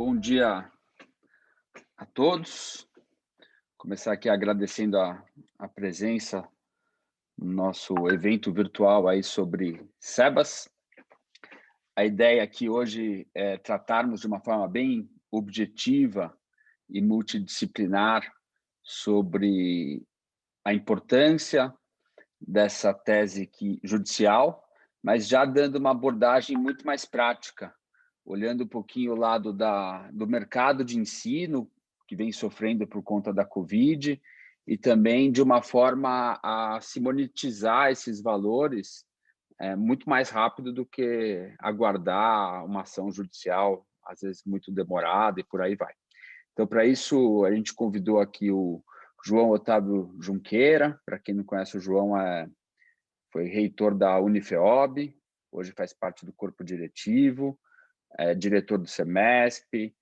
Bom dia a todos. Começar aqui agradecendo a presença no nosso evento virtual aí sobre SEBAS. A ideia aqui hoje é tratarmos de uma forma bem objetiva e multidisciplinar sobre a importância dessa tese judicial, mas já dando uma abordagem muito mais prática, olhando um pouquinho o lado do mercado de ensino, que vem sofrendo por conta da Covid, e também de uma forma a se monetizar esses valores muito mais rápido do que aguardar uma ação judicial, às vezes muito demorada, e por aí vai. Então, para isso, a gente convidou aqui o João Otávio Junqueira. Para quem não conhece, o João foi reitor da Unifeob, hoje faz parte do corpo diretivo, é diretor do SEMESP,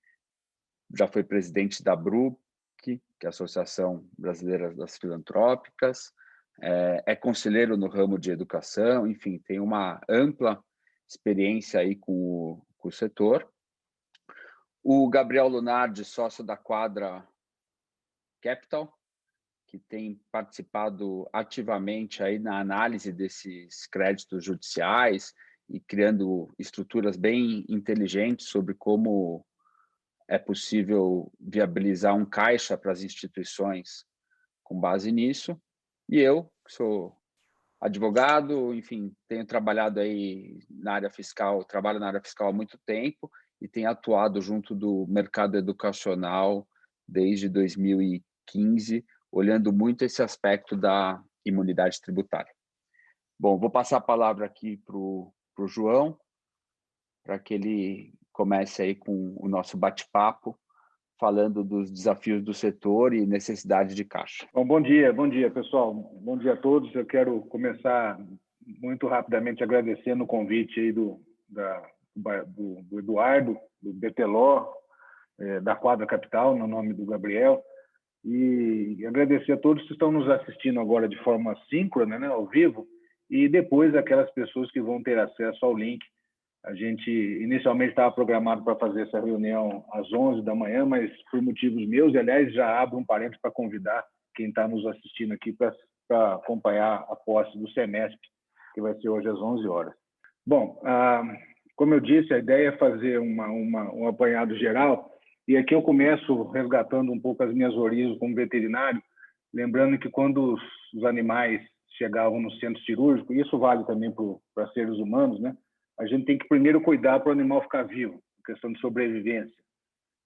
já foi presidente da BRUC, que é a Associação Brasileira das Filantrópicas, é conselheiro no ramo de educação, enfim, tem uma ampla experiência aí com o setor. O Gabriel Lunardi, sócio da Quadra Capital, que tem participado ativamente aí na análise desses créditos judiciais e criando estruturas bem inteligentes sobre como é possível viabilizar um caixa para as instituições com base nisso. E eu, que sou advogado, enfim, tenho trabalhado aí na área fiscal, trabalho na área fiscal há muito tempo e tenho atuado junto do mercado educacional desde 2015, olhando muito esse aspecto da imunidade tributária. Bom, vou passar a palavra aqui para o João, para que ele comece aí com o nosso bate-papo, falando dos desafios do setor e necessidade de caixa. Bom dia, pessoal. Bom dia a todos. Eu quero começar muito rapidamente agradecendo o convite aí do Eduardo, do BTLO, da Quadra Capital, no nome do Gabriel, e agradecer a todos que estão nos assistindo agora de forma síncrona, né, ao vivo, e depois aquelas pessoas que vão ter acesso ao link. A gente inicialmente estava programado para fazer essa reunião às 11 da manhã, mas por motivos meus, e aliás, já abro um parênteses para convidar quem está nos assistindo aqui para acompanhar a posse do SEMESP, que vai ser hoje às 11 horas. Bom, como eu disse, a ideia é fazer um apanhado geral, e aqui eu começo resgatando um pouco as minhas origens como veterinário, lembrando que quando os animais chegavam no centro cirúrgico, e isso vale também para seres humanos, né? A gente tem que primeiro cuidar para o animal ficar vivo, questão de sobrevivência,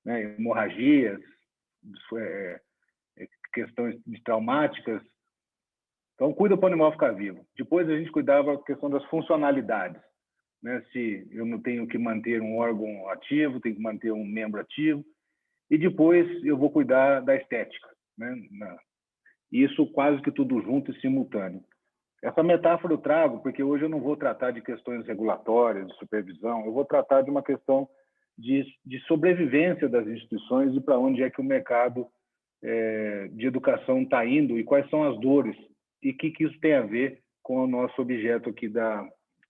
né? Hemorragias, questões traumáticas. Então, cuida para o animal ficar vivo. Depois, a gente cuidava da questão das funcionalidades, né? Se eu não tenho que manter um órgão ativo, tenho que manter um membro ativo. E depois, eu vou cuidar da estética, né? Isso quase que tudo junto e simultâneo. Essa metáfora eu trago porque hoje eu não vou tratar de questões regulatórias, de supervisão, eu vou tratar de uma questão de sobrevivência das instituições e para onde é que o mercado de educação está indo e quais são as dores e o que isso tem a ver com o nosso objeto aqui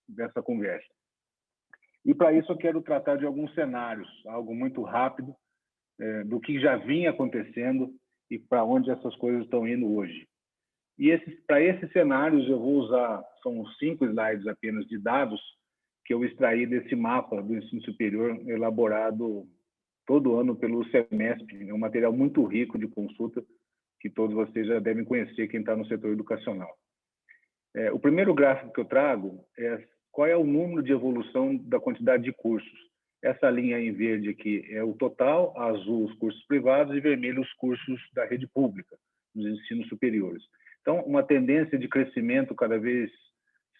dessa conversa. E para isso eu quero tratar de alguns cenários, algo muito rápido, do que já vinha acontecendo e para onde essas coisas estão indo hoje. E para esses cenários eu vou usar, são 5 slides apenas de dados que eu extraí desse mapa do ensino superior elaborado todo ano pelo SEMESP, é um material muito rico de consulta que todos vocês já devem conhecer, quem está no setor educacional. O primeiro gráfico que eu trago é qual é o número de evolução da quantidade de cursos. Essa linha em verde aqui é o total, azul os cursos privados e vermelho os cursos da rede pública, dos ensinos superiores. Então, uma tendência de crescimento cada vez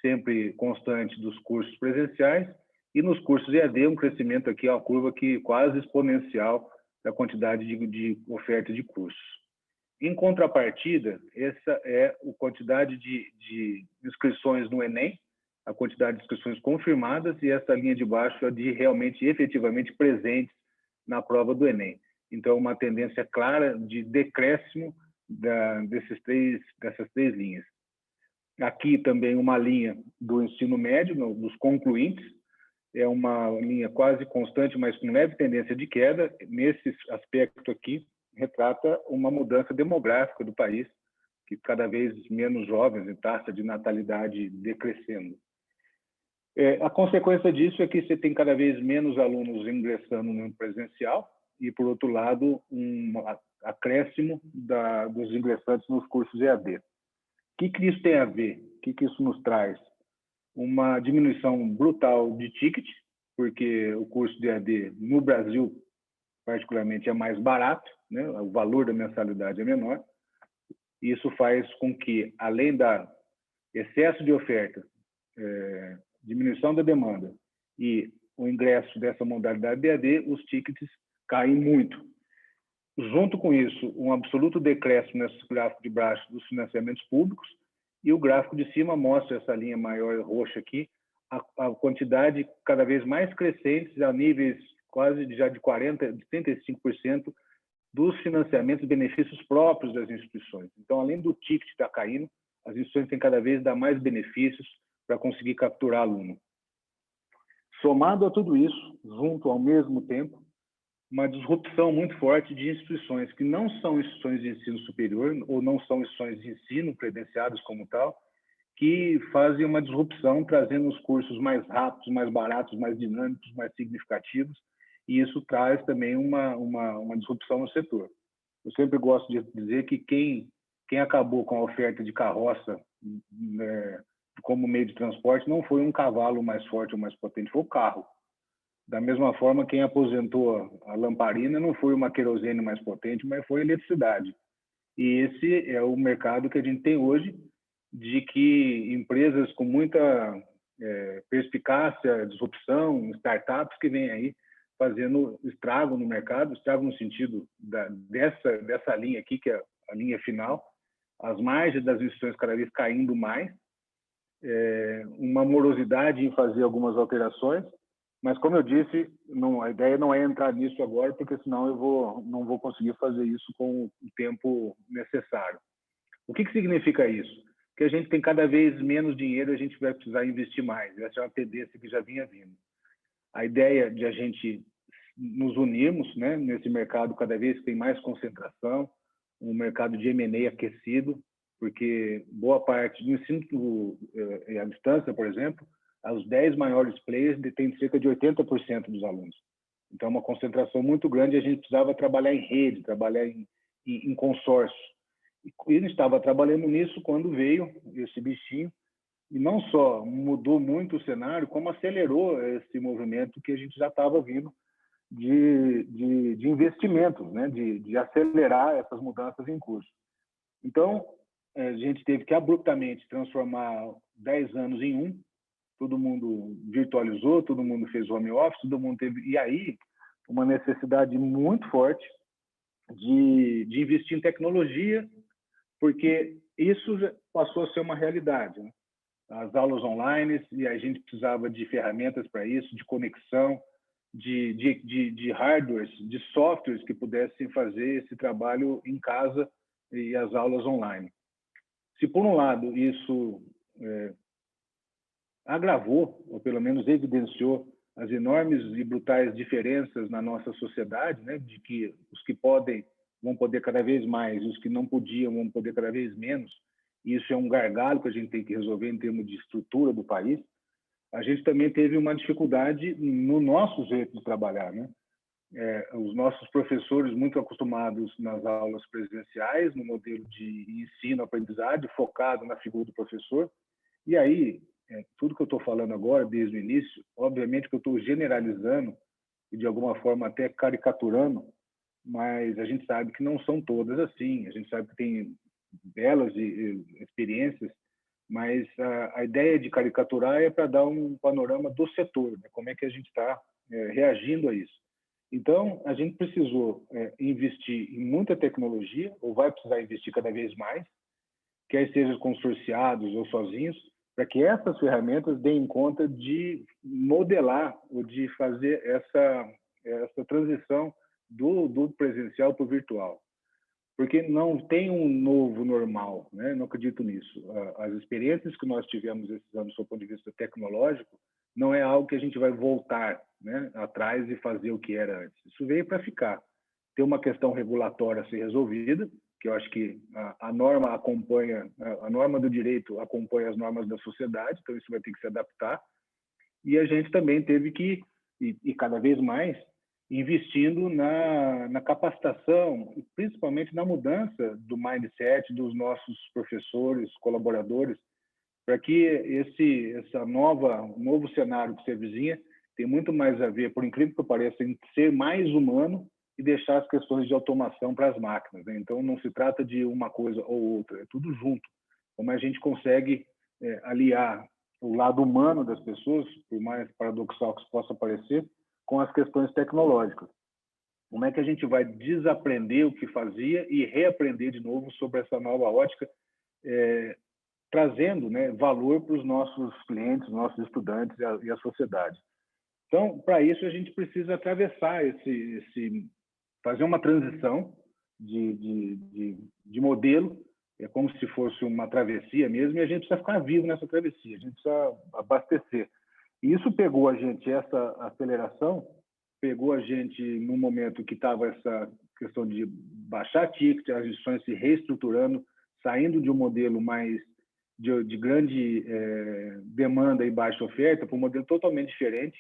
sempre constante dos cursos presenciais e nos cursos EAD um crescimento aqui, uma curva que quase exponencial da quantidade de oferta de cursos. Em contrapartida, essa é a quantidade de inscrições no Enem, a quantidade de inscrições confirmadas e essa linha de baixo é de realmente, efetivamente presentes na prova do Enem. Então, uma tendência clara de decréscimo dessas três linhas. Aqui também uma linha do ensino médio, dos concluintes, é uma linha quase constante, mas com leve tendência de queda. Nesse aspecto aqui, retrata uma mudança demográfica do país, que cada vez menos jovens, em taxa de natalidade decrescendo. A consequência disso é que você tem cada vez menos alunos ingressando no presencial e, por outro lado, um acréscimo dos ingressantes nos cursos EAD. O que isso tem a ver? O que isso nos traz? Uma diminuição brutal de ticket, porque o curso de EAD no Brasil, particularmente, é mais barato, né? O valor da mensalidade é menor. Isso faz com que, além da excesso de oferta, diminuição da demanda e o ingresso dessa modalidade de EAD, os tickets caem muito. Junto com isso, um absoluto decréscimo nesse gráfico de baixo dos financiamentos públicos, e o gráfico de cima mostra essa linha maior roxa aqui, a quantidade cada vez mais crescente, a níveis quase já de 40%, de 35% dos financiamentos e benefícios próprios das instituições. Então, além do ticket estar caindo, as instituições têm cada vez dar mais benefícios para conseguir capturar aluno. Somado a tudo isso, junto ao mesmo tempo, uma disrupção muito forte de instituições que não são instituições de ensino superior ou não são instituições de ensino credenciadas como tal, que fazem uma disrupção, trazendo os cursos mais rápidos, mais baratos, mais dinâmicos, mais significativos, e isso traz também uma disrupção no setor. Eu sempre gosto de dizer que quem acabou com a oferta de carroça como meio de transporte não foi um cavalo mais forte ou mais potente, foi o carro. Da mesma forma, quem aposentou a lamparina não foi uma querosene mais potente, mas foi a eletricidade. E esse é o mercado que a gente tem hoje, de que empresas com muita perspicácia, disrupção, startups que vêm aí fazendo estrago no mercado, estrago no sentido dessa linha aqui, que é a linha final, as margens das instituições cada vez caindo mais, uma morosidade em fazer algumas alterações, mas, como eu disse, a ideia não é entrar nisso agora, porque senão eu não vou conseguir fazer isso com o tempo necessário. O que significa isso? Que a gente tem cada vez menos dinheiro e a gente vai precisar investir mais. Essa é uma tendência que já vinha vindo. A ideia de a gente nos unirmos, né, nesse mercado cada vez tem mais concentração, um mercado de M&A aquecido, porque boa parte do ensino à distância, por exemplo, os 10 maiores players detêm cerca de 80% dos alunos. Então, é uma concentração muito grande e a gente precisava trabalhar em rede, trabalhar em consórcio. E ele estava trabalhando nisso quando veio esse bichinho, e não só mudou muito o cenário, como acelerou esse movimento que a gente já estava vindo de investimentos, né? de acelerar essas mudanças em curso. Então, a gente teve que abruptamente transformar 10 anos em um, todo mundo virtualizou, todo mundo fez home office, todo mundo teve... E aí, uma necessidade muito forte de investir em tecnologia, porque isso já passou a ser uma realidade, né? As aulas online, e a gente precisava de ferramentas para isso, de conexão, de hardwares, de softwares que pudessem fazer esse trabalho em casa e as aulas online. Se, por um lado, isso agravou, ou pelo menos evidenciou, as enormes e brutais diferenças na nossa sociedade, né, de que os que podem vão poder cada vez mais, e os que não podiam vão poder cada vez menos. Isso é um gargalo que a gente tem que resolver em termos de estrutura do país. A gente também teve uma dificuldade no nosso jeito de trabalhar, né? Os nossos professores muito acostumados nas aulas presenciais, no modelo de ensino-aprendizagem, focado na figura do professor. E aí, tudo que eu estou falando agora, desde o início, obviamente que eu estou generalizando e, de alguma forma, até caricaturando, mas a gente sabe que não são todas assim. A gente sabe que tem belas experiências, mas a ideia de caricaturar é para dar um panorama do setor, né? Como é que a gente está reagindo a isso. Então, a gente precisou investir em muita tecnologia, ou vai precisar investir cada vez mais, quer sejam consorciados ou sozinhos, para que essas ferramentas deem conta de modelar ou de fazer essa transição do presencial para o virtual. Porque não tem um novo normal, né? Não acredito nisso. As experiências que nós tivemos esses anos, do ponto de vista tecnológico, não é algo que a gente vai voltar, né, atrás e fazer o que era antes. Isso veio para ficar. Tem uma questão regulatória a ser resolvida, que eu acho que a norma acompanha, a norma do direito acompanha as normas da sociedade, então isso vai ter que se adaptar. E a gente também teve que, e cada vez mais, investindo na capacitação, principalmente na mudança do mindset dos nossos professores, colaboradores, para que esse novo cenário que se avizinha tem muito mais a ver, por incrível que pareça, em ser mais humano e deixar as questões de automação para as máquinas, né? Então, não se trata de uma coisa ou outra, é tudo junto. Como a gente consegue aliar o lado humano das pessoas, por mais paradoxal que isso possa parecer, com as questões tecnológicas. Como é que a gente vai desaprender o que fazia e reaprender de novo sobre essa nova ótica, trazendo, né, valor para os nossos clientes, nossos estudantes e a sociedade. Então, para isso, a gente precisa atravessar fazer uma transição de modelo, é como se fosse uma travessia mesmo, e a gente precisa ficar vivo nessa travessia, a gente precisa abastecer. E isso pegou a gente, essa aceleração, pegou a gente num momento que estava essa questão de baixar ticket, as instituições se reestruturando, saindo de um modelo mais de grande demanda e baixa oferta para um modelo totalmente diferente,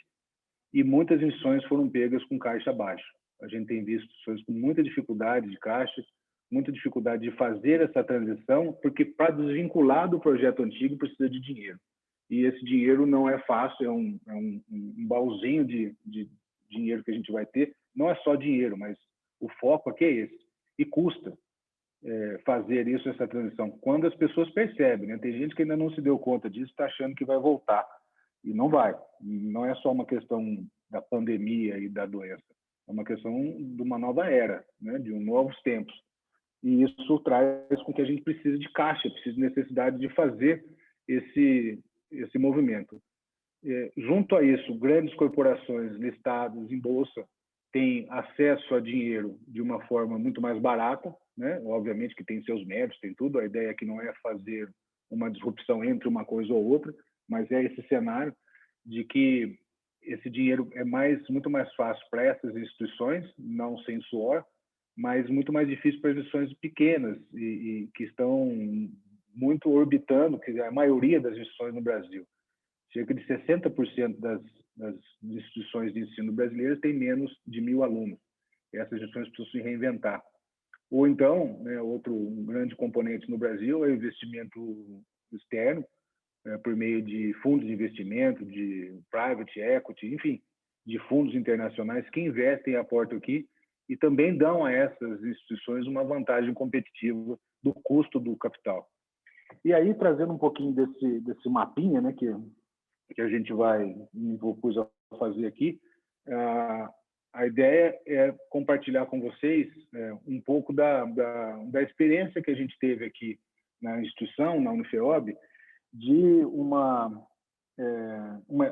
e muitas instituições foram pegas com caixa baixo. A gente tem visto instituições com muita dificuldade de caixa, muita dificuldade de fazer essa transição, porque para desvincular do projeto antigo precisa de dinheiro. E esse dinheiro não é fácil, é um baúzinho de dinheiro que a gente vai ter. Não é só dinheiro, mas o foco aqui é esse. E custa fazer isso, essa transição. Quando as pessoas percebem, né? Tem gente que ainda não se deu conta disso, está achando que vai voltar. E não vai. Não é só uma questão da pandemia e da doença. É uma questão de uma nova era, né? De novos tempos. E isso traz com que a gente precise de caixa, precise de necessidade de fazer esse movimento. Junto a isso, grandes corporações listadas em bolsa têm acesso a dinheiro de uma forma muito mais barata, né? Obviamente que tem seus méritos, tem tudo. A ideia aqui não é fazer uma disrupção entre uma coisa ou outra, mas é esse cenário de que esse dinheiro é muito mais fácil para essas instituições, não sem suor, mas muito mais difícil para as instituições pequenas e que estão muito orbitando, que é a maioria das instituições no Brasil. Cerca de 60% das instituições de ensino brasileiras têm menos de 1.000 alunos. Essas instituições precisam se reinventar. Ou então, né, um grande componente no Brasil é o investimento externo, por meio de fundos de investimento, de private equity, enfim, de fundos internacionais que investem e aportam aqui e também dão a essas instituições uma vantagem competitiva do custo do capital. E aí, trazendo um pouquinho desse mapinha, né, que a gente me propus a fazer aqui, a ideia é compartilhar com vocês um pouco da experiência que a gente teve aqui na instituição, na Unifeob,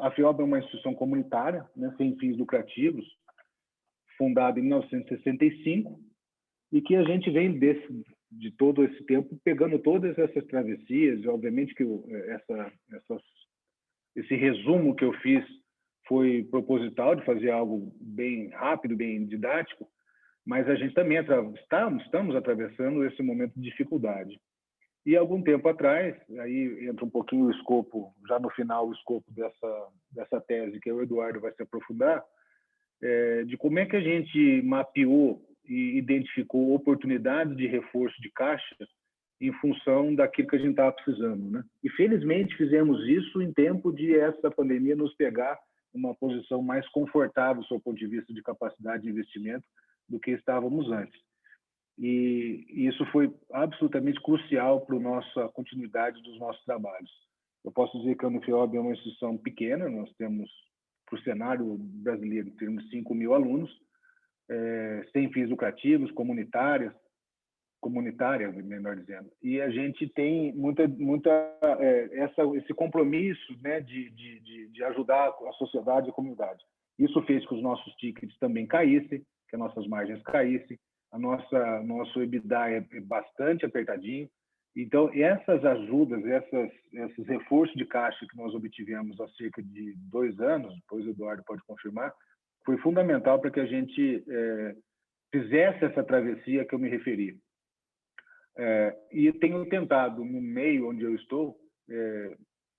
a FIOB é uma instituição comunitária, né, sem fins lucrativos, fundada em 1965, e que a gente vem de todo esse tempo pegando todas essas travessias, e obviamente que esse resumo que eu fiz foi proposital, de fazer algo bem rápido, bem didático, mas a gente também estamos atravessando esse momento de dificuldade. E algum tempo atrás, aí entra um pouquinho o escopo, já no final o escopo dessa tese que o Eduardo vai se aprofundar, de como é que a gente mapeou e identificou oportunidades de reforço de caixa em função daquilo que a gente estava precisando, né? E felizmente fizemos isso em tempo de essa pandemia nos pegar uma posição mais confortável, do ponto de vista de capacidade de investimento, do que estávamos antes. E isso foi absolutamente crucial para a nossa continuidade dos nossos trabalhos. Eu posso dizer que a Unifeob é uma instituição pequena, nós temos, para o cenário brasileiro, temos 5.000 alunos, sem fins lucrativos, comunitárias, melhor dizendo. E a gente tem esse compromisso, né, de ajudar a sociedade e a comunidade. Isso fez que os nossos tickets também caíssem, que as nossas margens caíssem. Nosso EBITDA é bastante apertadinho. Então, essas ajudas, esses reforços de caixa que nós obtivemos há cerca de 2 anos, depois o Eduardo pode confirmar, foi fundamental para que a gente fizesse essa travessia que eu me referi. E tenho tentado, no meio onde eu estou,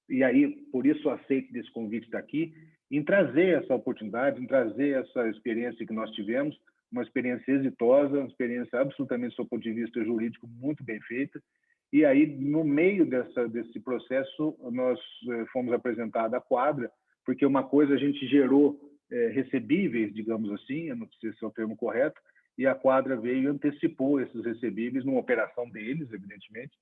e aí, por isso aceito desse convite daqui, em trazer essa oportunidade, em trazer essa experiência que nós tivemos, uma experiência exitosa, uma experiência absolutamente, do ponto de vista jurídico, muito bem feita. E aí, no meio desse processo, nós fomos apresentados à quadra, porque uma coisa a gente gerou recebíveis, digamos assim, eu não sei se é o termo correto, e a quadra veio e antecipou esses recebíveis numa operação deles, evidentemente,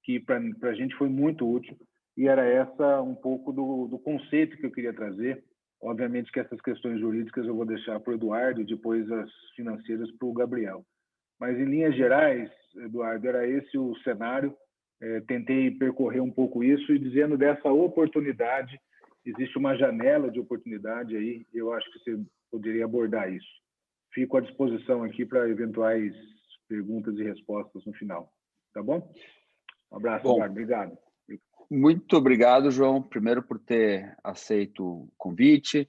que para a gente foi muito útil, e era essa um pouco do conceito que eu queria trazer. Obviamente que essas questões jurídicas eu vou deixar para o Eduardo e depois as financeiras para o Gabriel. Mas, em linhas gerais, Eduardo, era esse o cenário. Tentei percorrer um pouco isso e dizendo dessa oportunidade, existe uma janela de oportunidade aí, eu acho que você poderia abordar isso. Fico à disposição aqui para eventuais perguntas e respostas no final. Tá bom? Um abraço, Eduardo. Obrigado. Muito obrigado, João, primeiro por ter aceito o convite,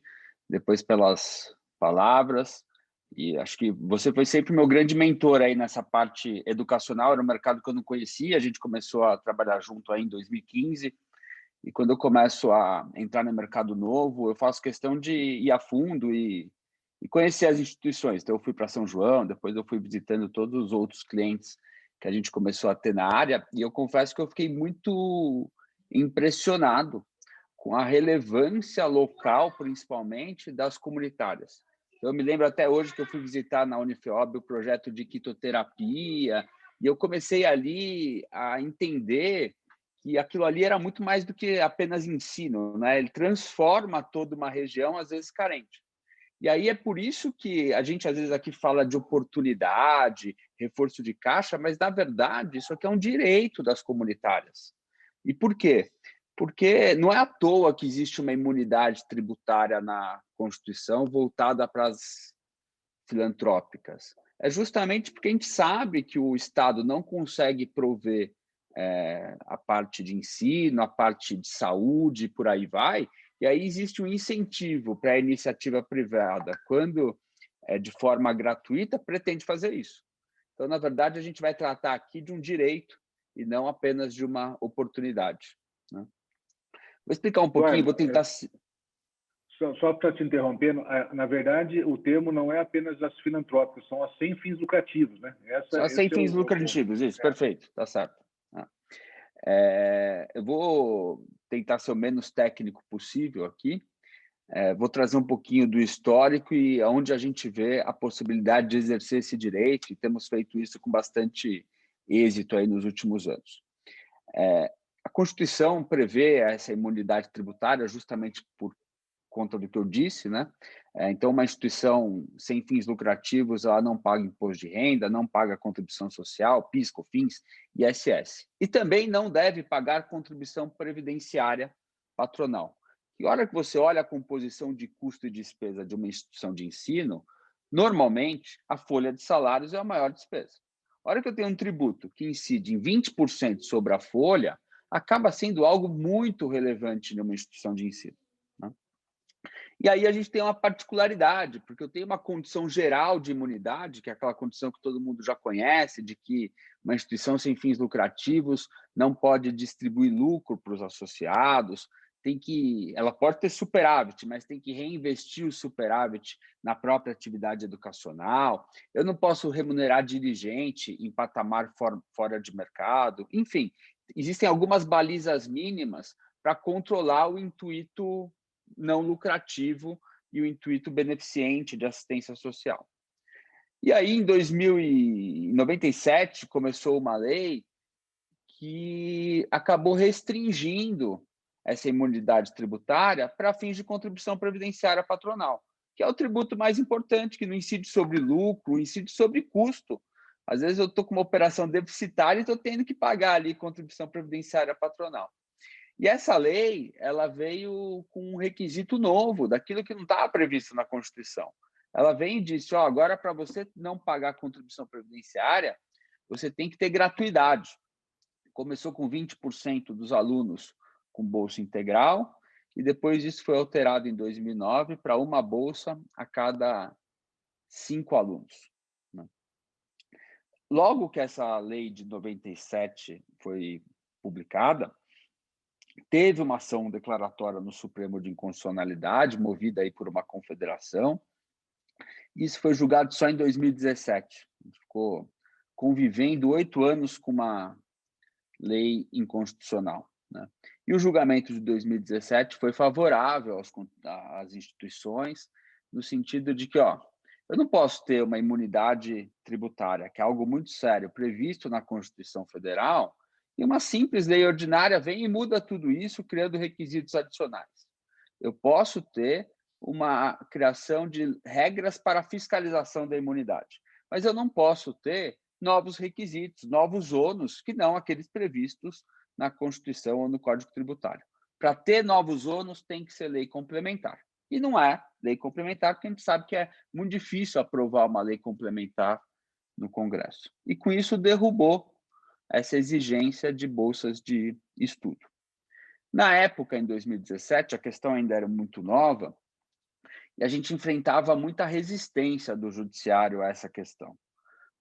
depois pelas palavras, e acho que você foi sempre meu grande mentor aí nessa parte educacional, era um mercado que eu não conhecia, a gente começou a trabalhar junto aí em 2015, e quando eu começo a entrar no mercado novo, eu faço questão de ir a fundo e conhecer as instituições. Então, eu fui para São João, depois eu fui visitando todos os outros clientes que a gente começou a ter na área, e eu confesso que eu fiquei muito impressionado com a relevância local, principalmente, das comunitárias. Eu me lembro até hoje que eu fui visitar na Unifeob o projeto de quitoterapia, e eu comecei ali a entender que aquilo ali era muito mais do que apenas ensino, né? Ele transforma toda uma região, às vezes, carente. E aí é por isso que a gente, às vezes, aqui fala de oportunidade, reforço de caixa, mas, na verdade, isso aqui é um direito das comunitárias. E por quê? Porque não é à toa que existe uma imunidade tributária na Constituição voltada para as filantrópicas. É justamente porque a gente sabe que o Estado não consegue prover a parte de ensino, a parte de saúde, por aí vai, e aí existe um incentivo para a iniciativa privada, quando de forma gratuita, pretende fazer isso. Então, na verdade, a gente vai tratar aqui de um direito e não apenas de uma oportunidade, né? Vou explicar um pouquinho, Eduardo, vou tentar... Só para te interrompendo, na verdade, o termo não é apenas as filantrópicas, são as sem fins lucrativos, né? Só sem fins lucrativos, isso, perfeito, tá certo. Eu vou tentar ser o menos técnico possível aqui, vou trazer um pouquinho do histórico e onde a gente vê a possibilidade de exercer esse direito, e temos feito isso com bastante êxito aí nos últimos anos. A Constituição prevê essa imunidade tributária justamente por conta do que eu disse, né? Então, uma instituição sem fins lucrativos, ela não paga imposto de renda, não paga contribuição social, PIS, COFINS, ISS. E também não deve pagar contribuição previdenciária patronal. E a hora que você olha a composição de custo e despesa de uma instituição de ensino, normalmente, a folha de salários é a maior despesa. A hora que eu tenho um tributo que incide em 20% sobre a folha, acaba sendo algo muito relevante numa instituição de ensino, né? E aí a gente tem uma particularidade, porque eu tenho uma condição geral de imunidade, que é aquela condição que todo mundo já conhece, de que uma instituição sem fins lucrativos não pode distribuir lucro para os associados, ela pode ter superávit, mas tem que reinvestir o superávit na própria atividade educacional. Eu não posso remunerar dirigente em patamar fora de mercado. Enfim, existem algumas balizas mínimas para controlar o intuito não lucrativo e o intuito beneficente de assistência social. E aí, em 1997, começou uma lei que acabou restringindo essa imunidade tributária para fins de contribuição previdenciária patronal, que é o tributo mais importante, que não incide sobre lucro, incide sobre custo. Às vezes eu estou com uma operação deficitária e estou tendo que pagar ali contribuição previdenciária patronal. E essa lei, ela veio com um requisito novo, daquilo que não estava previsto na Constituição. Ela vem e disse, agora para você não pagar contribuição previdenciária, você tem que ter gratuidade. começou com 20% dos alunos com bolsa integral, e depois isso foi alterado em 2009 para uma bolsa a cada 5 alunos, né? Logo que essa lei de 97 foi publicada, teve uma ação declaratória no Supremo de inconstitucionalidade, movida aí por uma confederação. Isso foi julgado só em 2017. A gente ficou convivendo 8 anos com uma lei inconstitucional, né? E o julgamento de 2017 foi favorável às instituições, no sentido de que, eu não posso ter uma imunidade tributária, que é algo muito sério, previsto na Constituição Federal, e uma simples lei ordinária vem e muda tudo isso, criando requisitos adicionais. Eu posso ter uma criação de regras para a fiscalização da imunidade, mas eu não posso ter novos requisitos, novos ônus, que não aqueles previstos na Constituição ou no Código Tributário. Para ter novos ônus, tem que ser lei complementar. E não é lei complementar, porque a gente sabe que é muito difícil aprovar uma lei complementar no Congresso. E com isso derrubou essa exigência de bolsas de estudo. Na época, em 2017, a questão ainda era muito nova e a gente enfrentava muita resistência do judiciário a essa questão,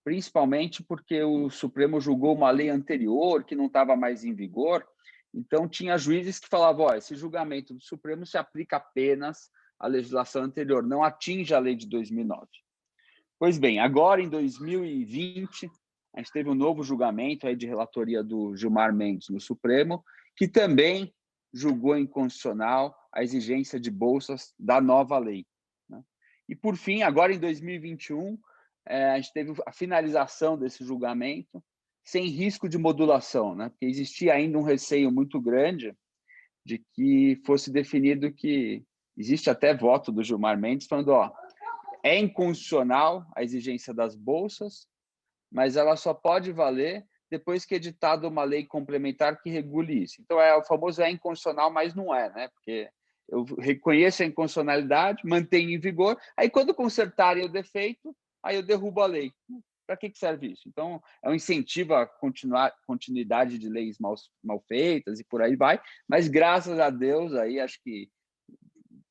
principalmente porque o Supremo julgou uma lei anterior que não estava mais em vigor, então tinha juízes que falavam, esse julgamento do Supremo se aplica apenas à legislação anterior, não atinge a lei de 2009. Pois bem, agora em 2020, a gente teve um novo julgamento aí de relatoria do Gilmar Mendes no Supremo, que também julgou inconstitucional a exigência de bolsas da nova lei, né? E, por fim, agora em 2021, a gente teve a finalização desse julgamento sem risco de modulação, né? Porque existia ainda um receio muito grande de que fosse definido que existe até voto do Gilmar Mendes falando, é inconstitucional a exigência das bolsas, mas ela só pode valer depois que é editada uma lei complementar que regule isso. Então, o famoso é inconstitucional, mas não é, né? Porque eu reconheço a inconstitucionalidade, mantenho em vigor, aí quando consertarem o defeito, aí eu derrubo a lei. Para que serve isso? Então, é um incentivo à continuidade de leis mal feitas e por aí vai, mas graças a Deus, aí acho que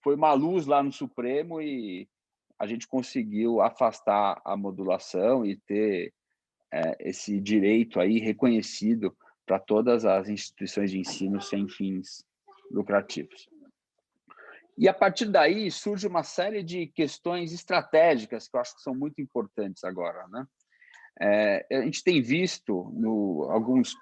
foi uma luz lá no Supremo e a gente conseguiu afastar a modulação e ter esse direito aí reconhecido para todas as instituições de ensino sem fins lucrativos. E a partir daí surge uma série de questões estratégicas que eu acho que são muito importantes agora, né? A gente tem visto, alguns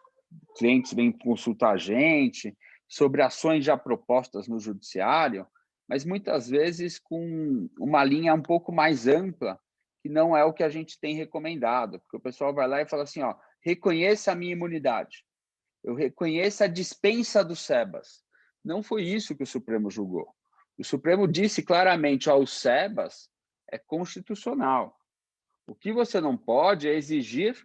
clientes vêm consultar a gente sobre ações já propostas no judiciário, mas muitas vezes com uma linha um pouco mais ampla, que não é o que a gente tem recomendado, porque o pessoal vai lá e fala assim, reconheça a minha imunidade, eu reconheço a dispensa do SEBAS. Não foi isso que o Supremo julgou. O Supremo disse claramente, o SEBAS é constitucional. O que você não pode é exigir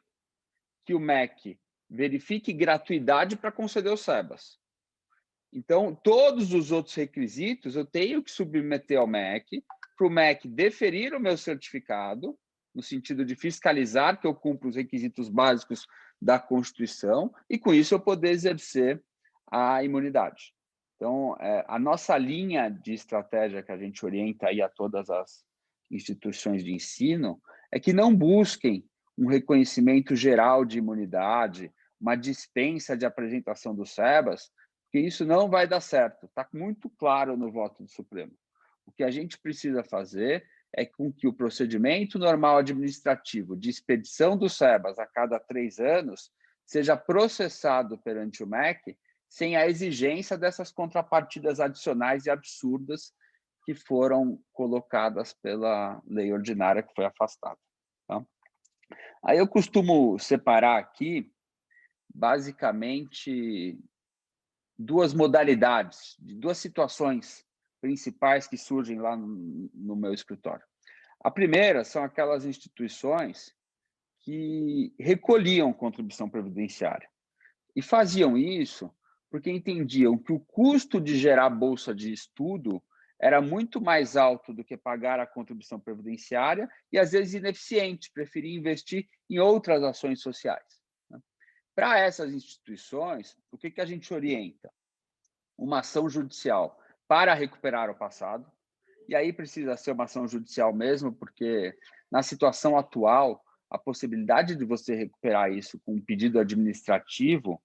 que o MEC verifique gratuidade para conceder o SEBAS. Então, todos os outros requisitos eu tenho que submeter ao MEC, para o MEC deferir o meu certificado, no sentido de fiscalizar que eu cumpro os requisitos básicos da Constituição, e com isso eu poder exercer a imunidade. Então, a nossa linha de estratégia que a gente orienta aí a todas as instituições de ensino é que não busquem um reconhecimento geral de imunidade, uma dispensa de apresentação do SEBAS, porque isso não vai dar certo. Está muito claro no voto do Supremo. O que a gente precisa fazer é com que o procedimento normal administrativo de expedição do SEBAS a cada 3 anos seja processado perante o MEC sem a exigência dessas contrapartidas adicionais e absurdas que foram colocadas pela lei ordinária que foi afastada. Tá? Aí eu costumo separar aqui, basicamente, duas modalidades, duas situações principais que surgem lá no meu escritório. A primeira são aquelas instituições que recolhiam contribuição previdenciária e faziam isso porque entendiam que o custo de gerar bolsa de estudo era muito mais alto do que pagar a contribuição previdenciária e, às vezes, ineficiente, preferia investir em outras ações sociais. Para essas instituições, o que a gente orienta? Uma ação judicial para recuperar o passado, e aí precisa ser uma ação judicial mesmo, porque na situação atual, a possibilidade de você recuperar isso com um pedido administrativo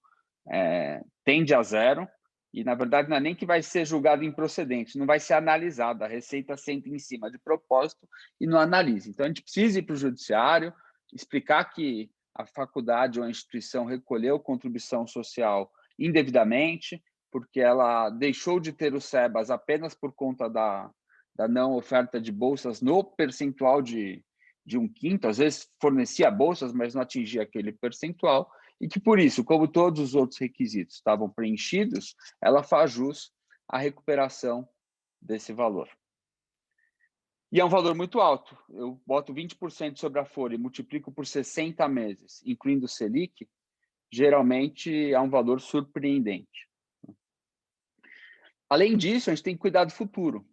tende a zero, e na verdade não é nem que vai ser julgado improcedente, não vai ser analisado, a Receita senta em cima de propósito e não analisa. Então a gente precisa ir para o judiciário, explicar que a faculdade ou a instituição recolheu contribuição social indevidamente, porque ela deixou de ter o SEBAS apenas por conta da não oferta de bolsas no percentual de 1/5, às vezes fornecia bolsas, mas não atingia aquele percentual, e que, por isso, como todos os outros requisitos estavam preenchidos, ela faz jus à recuperação desse valor. E é um valor muito alto. Eu boto 20% sobre a folha e multiplico por 60 meses, incluindo o Selic, geralmente é um valor surpreendente. Além disso, a gente tem que cuidar do futuro.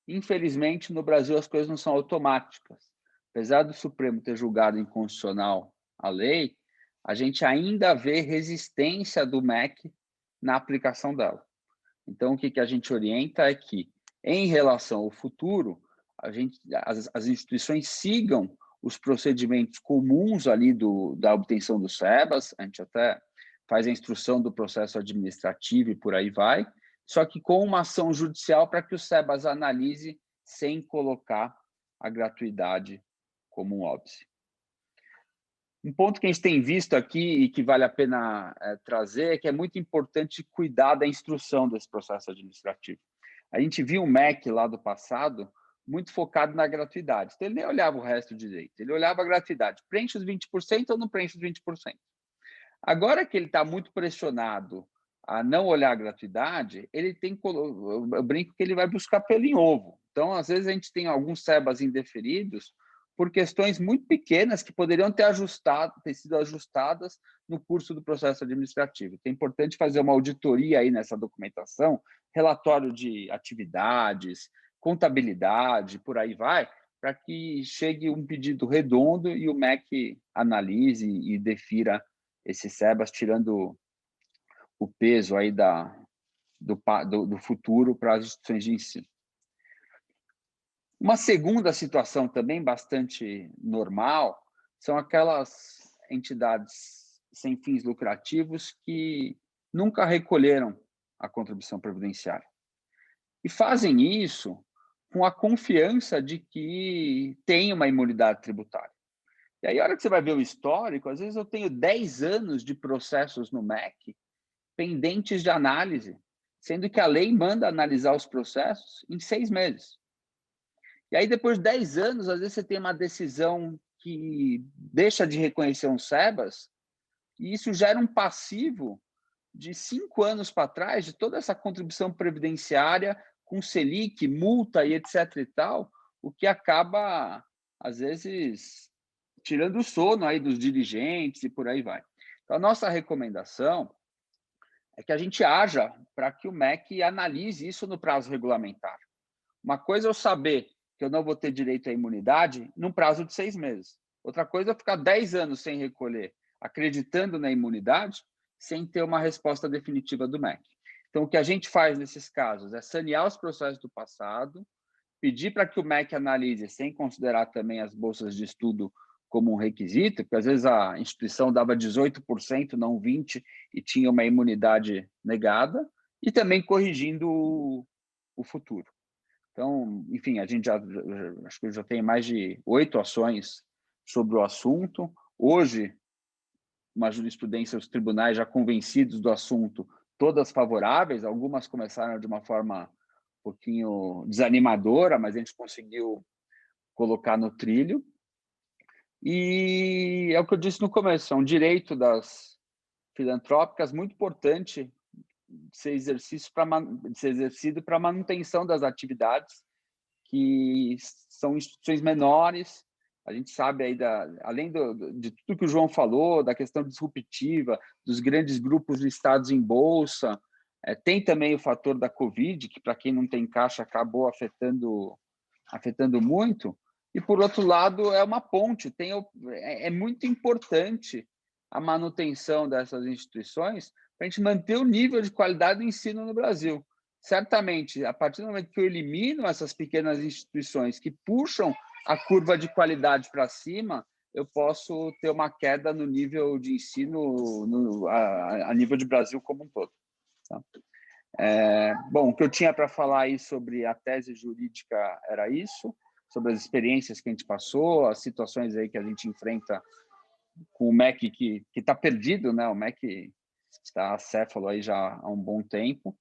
Infelizmente, no Brasil, as coisas não são automáticas. Apesar do Supremo ter julgado inconstitucional a lei, a gente ainda vê resistência do MEC na aplicação dela. Então, o que a gente orienta é que, em relação ao futuro, as instituições sigam os procedimentos comuns ali da obtenção do SEBAS, a gente até faz a instrução do processo administrativo e por aí vai, só que com uma ação judicial para que o SEBAS analise sem colocar a gratuidade como um óbice. Um ponto que a gente tem visto aqui e que vale a pena trazer é que é muito importante cuidar da instrução desse processo administrativo. A gente viu o MEC lá do passado muito focado na gratuidade. Então, ele nem olhava o resto de direito, ele olhava a gratuidade. Preenche os 20% ou não preenche os 20%? Agora que ele está muito pressionado a não olhar a gratuidade, ele tem, eu brinco que ele vai buscar pelo em ovo. Então, às vezes, a gente tem alguns SEBAS indeferidos por questões muito pequenas que poderiam ter sido ajustadas no curso do processo administrativo. Então, é importante fazer uma auditoria aí nessa documentação, relatório de atividades, contabilidade, por aí vai, para que chegue um pedido redondo e o MEC analise e defira esse SEBAS, tirando o peso aí do futuro para as instituições de ensino. Uma segunda situação também bastante normal são aquelas entidades sem fins lucrativos que nunca recolheram a contribuição previdenciária. E fazem isso com a confiança de que tem uma imunidade tributária. E aí, a hora que você vai ver o histórico, às vezes eu tenho 10 anos de processos no MEC pendentes de análise, sendo que a lei manda analisar os processos em 6 meses. E aí, depois de 10 anos, às vezes você tem uma decisão que deixa de reconhecer um SEBAS, e isso gera um passivo de 5 anos para trás, de toda essa contribuição previdenciária com Selic, multa e etc. e tal, o que acaba, às vezes, tirando o sono aí dos dirigentes e por aí vai. Então, a nossa recomendação é que a gente haja para que o MEC analise isso no prazo regulamentar. Uma coisa é eu saber que eu não vou ter direito à imunidade num prazo de 6 meses. Outra coisa é ficar 10 anos sem recolher, acreditando na imunidade, sem ter uma resposta definitiva do MEC. Então, o que a gente faz nesses casos é sanear os processos do passado, pedir para que o MEC analise, sem considerar também as bolsas de estudo como um requisito, porque às vezes a instituição dava 18%, não 20%, e tinha uma imunidade negada, e também corrigindo o futuro. Então, enfim, a gente acho que já tem mais de 8 ações sobre o assunto. Hoje, uma jurisprudência, os tribunais já convencidos do assunto, todas favoráveis, algumas começaram de uma forma um pouquinho desanimadora, mas a gente conseguiu colocar no trilho. E é o que eu disse no começo, é um direito das filantrópicas muito importante de ser exercido para a manutenção das atividades, que são instituições menores. A gente sabe aí, além de tudo que o João falou, da questão disruptiva, dos grandes grupos listados em bolsa, tem também o fator da Covid, que para quem não tem caixa acabou afetando muito. E, por outro lado, é uma ponte. É muito importante a manutenção dessas instituições para a gente manter o nível de qualidade do ensino no Brasil. Certamente, a partir do momento que eu elimino essas pequenas instituições que puxam a curva de qualidade para cima, eu posso ter uma queda no nível de ensino a nível de Brasil como um todo. Tá? Bom, o que eu tinha para falar aí sobre a tese jurídica era isso, sobre as experiências que a gente passou, as situações aí que a gente enfrenta com o MEC que está perdido, né? O MEC está acéfalo aí já há um bom tempo.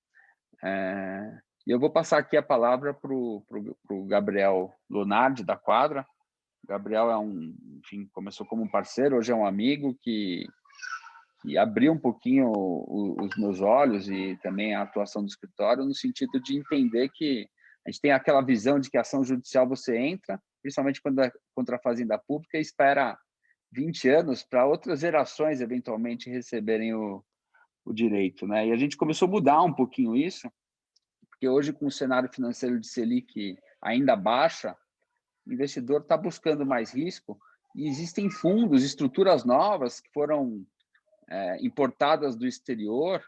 E eu vou passar aqui a palavra para o Gabriel Lunardi, da Quadra. O Gabriel enfim, começou como um parceiro, hoje é um amigo que abriu um pouquinho os meus olhos e também a atuação do escritório no sentido de entender que a gente tem aquela visão de que a ação judicial você entra, principalmente quando é contra a fazenda pública, e espera 20 anos para outras gerações eventualmente receberem o direito, né? E a gente começou a mudar um pouquinho isso, porque hoje com o cenário financeiro de Selic ainda baixa, o investidor está buscando mais risco e existem fundos, estruturas novas que foram importadas do exterior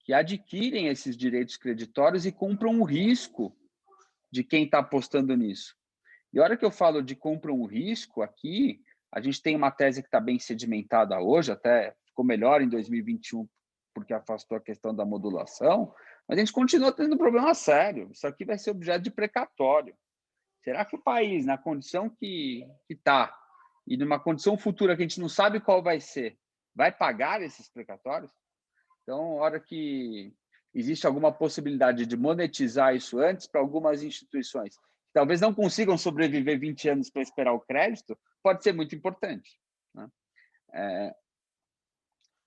que adquirem esses direitos creditórios e compram o risco de quem está apostando nisso. E a hora que eu falo de compram o risco aqui, a gente tem uma tese que está bem sedimentada hoje, até ficou melhor em 2021 porque afastou a questão da modulação, mas a gente continua tendo um problema sério. Isso aqui vai ser objeto de precatório. Será que o país, na condição que está, e numa condição futura que a gente não sabe qual vai ser, vai pagar esses precatórios? Então, a hora que existe alguma possibilidade de monetizar isso antes para algumas instituições que talvez não consigam sobreviver 20 anos para esperar o crédito, pode ser muito importante, né?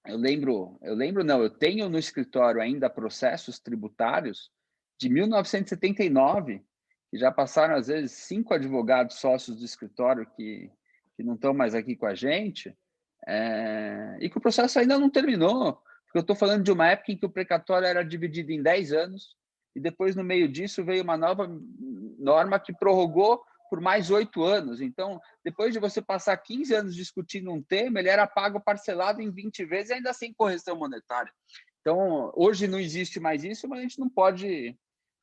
Eu tenho no escritório ainda processos tributários de 1979, que já passaram, às vezes, 5 advogados sócios do escritório que não estão mais aqui com a gente, e que o processo ainda não terminou, porque eu estou falando de uma época em que o precatório era dividido em 10 anos, e depois, no meio disso, veio uma nova norma que prorrogou por mais 8 anos. Então, depois de você passar 15 anos discutindo um tema, ele era pago parcelado em 20 vezes, ainda sem correção monetária. Então, hoje não existe mais isso, mas a gente não pode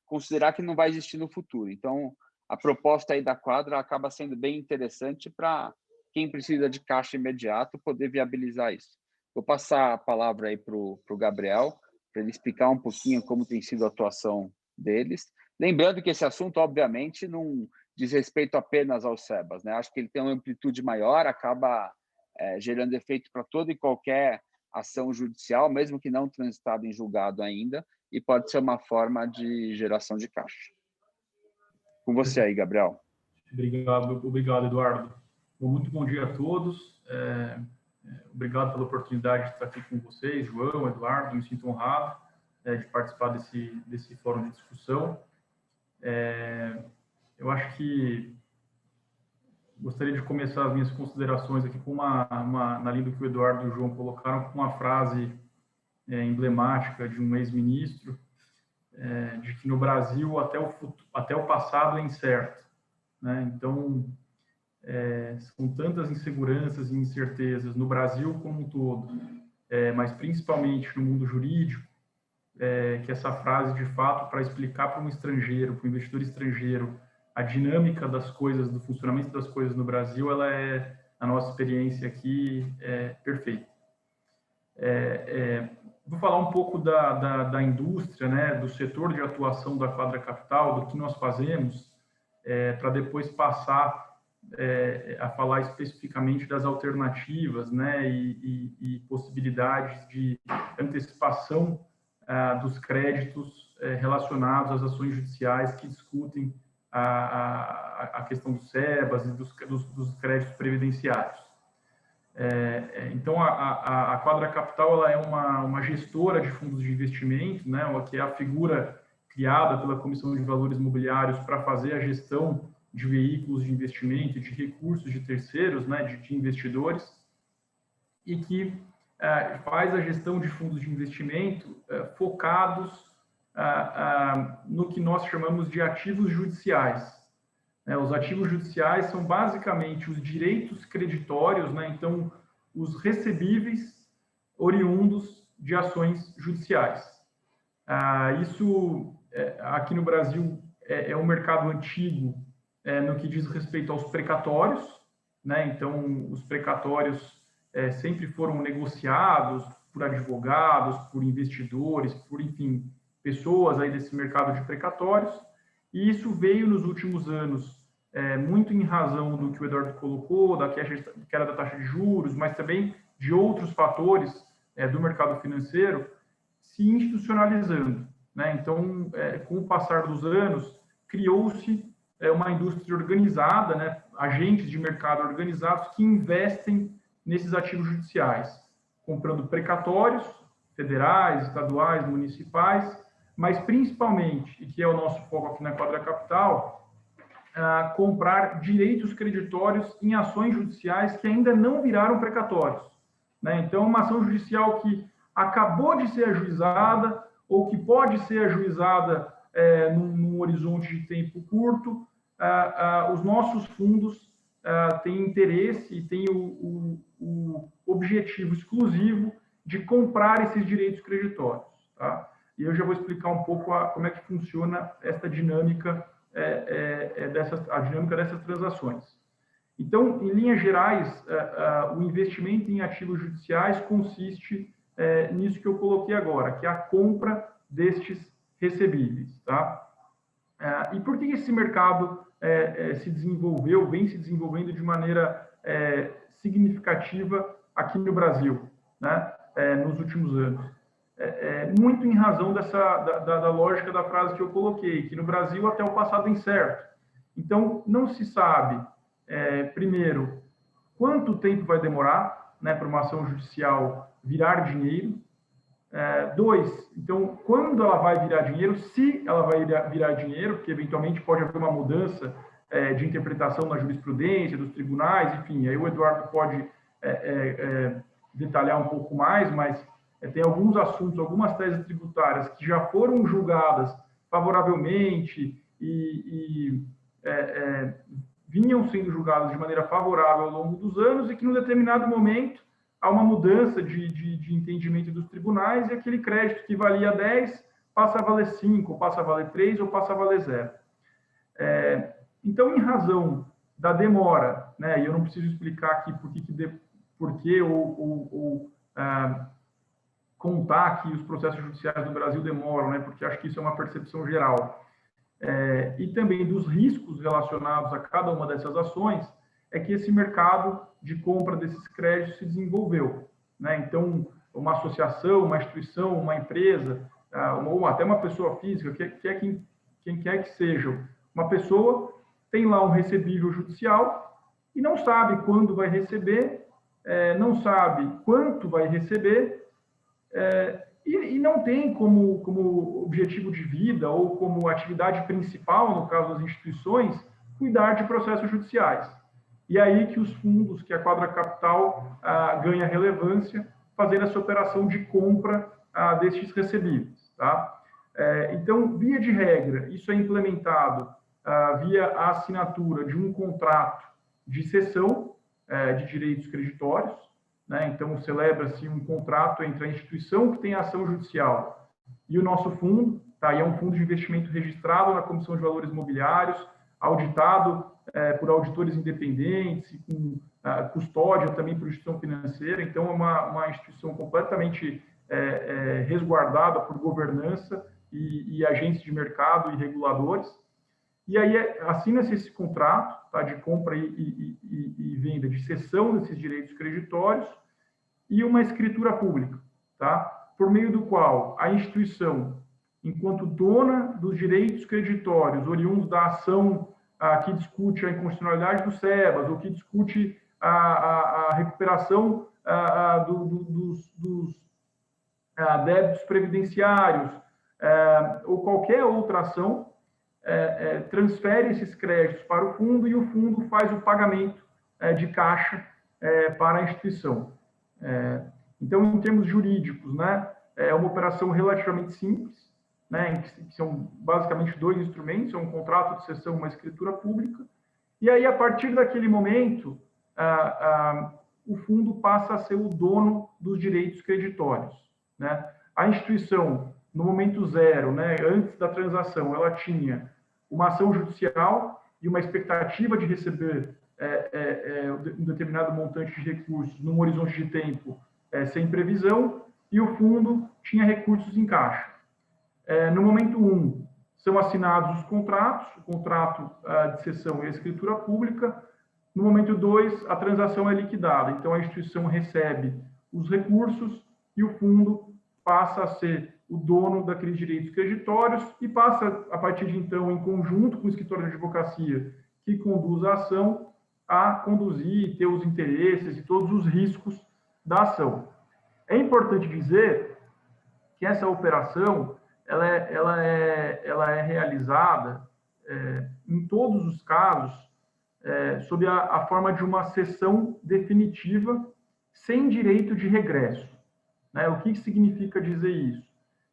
considerar que não vai existir no futuro. Então, a proposta aí da Quadra acaba sendo bem interessante para quem precisa de caixa imediato poder viabilizar isso. Vou passar a palavra aí para o Gabriel, para ele explicar um pouquinho como tem sido a atuação deles. Lembrando que esse assunto, obviamente, não diz respeito apenas aos SEBAs, né? Acho que ele tem uma amplitude maior, acaba gerando efeito para toda e qualquer ação judicial, mesmo que não transitada em julgado ainda, e pode ser uma forma de geração de caixa. Com você aí, Gabriel. Obrigado, Eduardo. Muito bom dia a todos. Obrigado pela oportunidade de estar aqui com vocês, João, Eduardo. Me sinto honrado de participar desse fórum de discussão. Eu acho que gostaria de começar as minhas considerações aqui com na linha do que o Eduardo e o João colocaram, com uma frase emblemática de um ex-ministro, de que no Brasil até o passado é incerto, né? Então, são tantas inseguranças e incertezas no Brasil como um todo, mas principalmente no mundo jurídico, que essa frase, de fato, para explicar para um estrangeiro, para um investidor estrangeiro, a dinâmica das coisas, do funcionamento das coisas no Brasil, ela é, a nossa experiência aqui, perfeita. Vou falar um pouco da indústria, né, do setor de atuação da Quadra Capital, do que nós fazemos, para depois passar a falar especificamente das alternativas, né, e possibilidades de antecipação dos créditos relacionados às ações judiciais que discutem a questão dos SEBAs e dos créditos previdenciários. Então, a Quadra Capital ela é uma gestora de fundos de investimento, né, que é a figura criada pela Comissão de Valores Imobiliários para fazer a gestão de veículos de investimento, de recursos de terceiros, né, de investidores, e que faz a gestão de fundos de investimento focados no que nós chamamos de ativos judiciais. Os ativos judiciais são basicamente os direitos creditórios, né? Então, os recebíveis oriundos de ações judiciais. Isso, aqui no Brasil, é um mercado antigo no que diz respeito aos precatórios, né? Então, os precatórios sempre foram negociados por advogados, por investidores, por, enfim, pessoas aí desse mercado de precatórios, e isso veio nos últimos anos, muito em razão do que o Eduardo colocou, da queda da taxa de juros, mas também de outros fatores do mercado financeiro, se institucionalizando, né? Então, com o passar dos anos, criou-se uma indústria organizada, né? Agentes de mercado organizados que investem nesses ativos judiciais, comprando precatórios federais, estaduais, municipais, mas principalmente, e que é o nosso foco aqui na Quadra Capital, comprar direitos creditórios em ações judiciais que ainda não viraram precatórios, né? Então, uma ação judicial que acabou de ser ajuizada ou que pode ser ajuizada num horizonte de tempo curto, os nossos fundos têm interesse e têm o objetivo exclusivo de comprar esses direitos creditórios, tá? E eu já vou explicar um pouco como é que funciona esta dinâmica, a dinâmica dessas transações. Então, em linhas gerais, o investimento em ativos judiciais consiste nisso que eu coloquei agora, que é a compra destes recebíveis, tá? E por que esse mercado se desenvolveu, vem se desenvolvendo de maneira significativa aqui no Brasil, né? Nos últimos anos? Muito em razão da lógica da frase que eu coloquei, que no Brasil até o passado incerto. Então, não se sabe, primeiro, quanto tempo vai demorar, né, para uma ação judicial virar dinheiro. Dois, então, quando ela vai virar dinheiro, se ela vai virar dinheiro, porque eventualmente pode haver uma mudança de interpretação na jurisprudência, dos tribunais, enfim, aí o Eduardo pode detalhar um pouco mais, mas tem alguns assuntos, algumas teses tributárias que já foram julgadas favoravelmente e vinham sendo julgadas de maneira favorável ao longo dos anos e que, num determinado momento, há uma mudança de entendimento dos tribunais e aquele crédito que valia 10 passa a valer 5, ou passa a valer 3, ou passa a valer 0. Então, em razão da demora, né, e eu não preciso explicar aqui por que contar que os processos judiciais no Brasil demoram, né, porque acho que isso é uma percepção geral, e também dos riscos relacionados a cada uma dessas ações, é que esse mercado de compra desses créditos se desenvolveu, né? Então, uma associação, uma instituição, uma empresa, ou até uma pessoa física, quem quer que seja, uma pessoa tem lá um recebível judicial e não sabe quando vai receber, não sabe quanto vai receber, e não tem como objetivo de vida ou como atividade principal, no caso das instituições, cuidar de processos judiciais. E aí que os fundos, que a Quadra Capital ganha relevância, fazendo essa operação de compra destes recebíveis, tá? Então, via de regra, isso é implementado via a assinatura de um contrato de cessão de direitos creditórios, né? Então, celebra-se um contrato entre a instituição que tem a ação judicial e o nosso fundo, tá? E é um fundo de investimento registrado na Comissão de Valores Mobiliários, auditado por auditores independentes, com custódia também por instituição financeira. Então, é uma instituição completamente resguardada por governança e agentes de mercado e reguladores. E aí assina-se esse contrato, tá, de compra e venda, de cessão desses direitos creditórios e uma escritura pública, tá, por meio do qual a instituição, enquanto dona dos direitos creditórios oriundos da ação que discute a inconstitucionalidade do SEBAS, ou que discute a recuperação dos débitos previdenciários, ou qualquer outra ação, transfere esses créditos para o fundo e o fundo faz o pagamento de caixa para a instituição. Então, em termos jurídicos, né, é uma operação relativamente simples, né, que são basicamente dois instrumentos, é um contrato de cessão, uma escritura pública, e aí, a partir daquele momento, o fundo passa a ser o dono dos direitos creditórios, né? A instituição, no momento zero, né, antes da transação, ela tinha uma ação judicial e uma expectativa de receber um determinado montante de recursos num horizonte de tempo sem previsão, e o fundo tinha recursos em caixa. No momento 1, são assinados os contratos, o contrato de cessão e a escritura pública. No momento 2, a transação é liquidada. Então, a instituição recebe os recursos e o fundo passa a ser o dono daqueles direitos creditórios e passa, a partir de então, em conjunto com o escritório de advocacia que conduz a ação, a conduzir e ter os interesses e todos os riscos da ação. É importante dizer que essa operação ela é realizada, em todos os casos, sob a forma de uma cessão definitiva sem direito de regresso. Né? O que significa dizer isso?